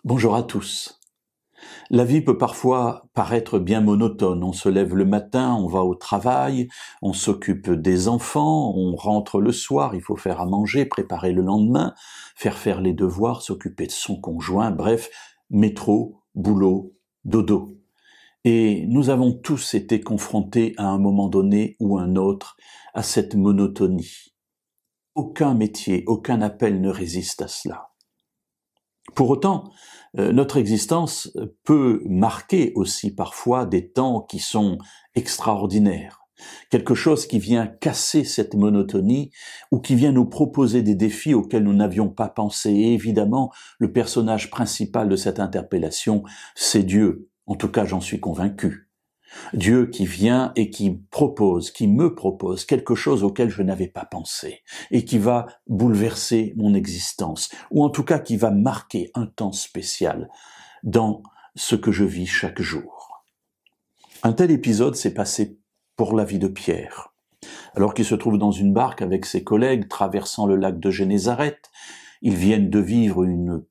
Bonjour à tous. La vie peut parfois paraître bien monotone. On se lève le matin, on va au travail, on s'occupe des enfants, on rentre le soir, il faut faire à manger, préparer le lendemain, faire les devoirs, s'occuper de son conjoint, bref, métro, boulot, dodo. Et nous avons tous été confrontés à un moment donné ou un autre à cette monotonie. Aucun métier, aucun appel ne résiste à cela. Pour autant, notre existence peut marquer aussi parfois des temps qui sont extraordinaires. Quelque chose qui vient casser cette monotonie ou qui vient nous proposer des défis auxquels nous n'avions pas pensé. Et évidemment, le personnage principal de cette interpellation, c'est Dieu. En tout cas, j'en suis convaincu. Dieu qui vient et qui me propose quelque chose auquel je n'avais pas pensé et qui va bouleverser mon existence, ou en tout cas qui va marquer un temps spécial dans ce que je vis chaque jour. Un tel épisode s'est passé pour la vie de Pierre. Alors qu'il se trouve dans une barque avec ses collègues traversant le lac de Génézareth, ils viennent de vivre une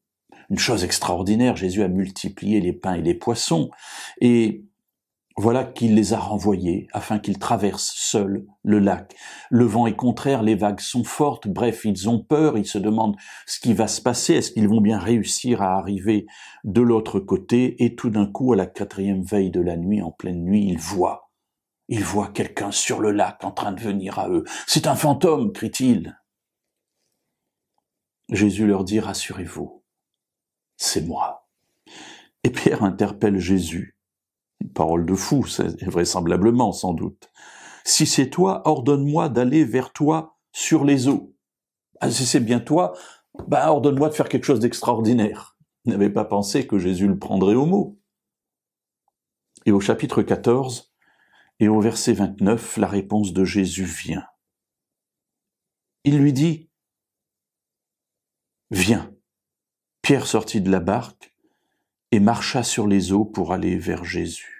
chose extraordinaire. Jésus a multiplié les pains et les poissons et voilà qu'il les a renvoyés afin qu'ils traversent seuls le lac. Le vent est contraire, les vagues sont fortes, bref, ils ont peur, ils se demandent ce qui va se passer, est-ce qu'ils vont bien réussir à arriver de l'autre côté, et tout d'un coup, à la 4e veille de la nuit, en pleine nuit, ils voient quelqu'un sur le lac en train de venir à eux. « C'est un fantôme !» crient-ils. Jésus leur dit « Rassurez-vous, c'est moi. » Et Pierre interpelle Jésus. Parole de fou, c'est vraisemblablement, sans doute. « Si c'est toi, ordonne-moi d'aller vers toi sur les eaux. » Si c'est bien toi, ordonne-moi de faire quelque chose d'extraordinaire. Il n'avait pas pensé que Jésus le prendrait au mot. Et au chapitre 14 et au verset 29, la réponse de Jésus vient. Il lui dit « Viens !» Pierre sortit de la barque et marcha sur les eaux pour aller vers Jésus.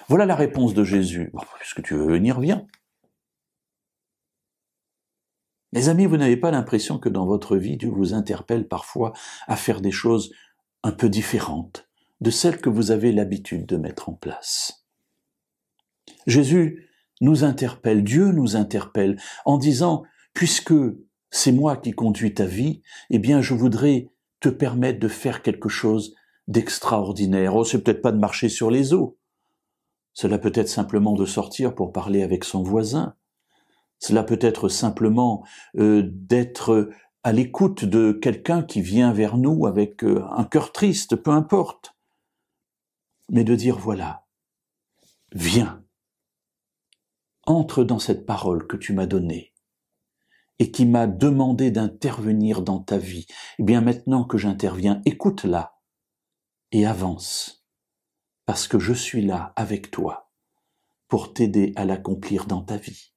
Voilà la réponse de Jésus. « Puisque tu veux venir, viens. » Mes amis, vous n'avez pas l'impression que dans votre vie, Dieu vous interpelle parfois à faire des choses un peu différentes de celles que vous avez l'habitude de mettre en place. Jésus nous interpelle, Dieu nous interpelle en disant « Puisque c'est moi qui conduis ta vie, eh bien je voudrais te permettre de faire quelque chose d'extraordinaire. » Oh, c'est peut-être pas de marcher sur les eaux. Cela peut être simplement de sortir pour parler avec son voisin. Cela peut être simplement d'être à l'écoute de quelqu'un qui vient vers nous avec un cœur triste, peu importe. Mais de dire voilà, viens, entre dans cette parole que tu m'as donnée et qui m'a demandé d'intervenir dans ta vie. Eh bien maintenant que j'interviens, écoute-la et avance. Parce que je suis là avec toi pour t'aider à l'accomplir dans ta vie.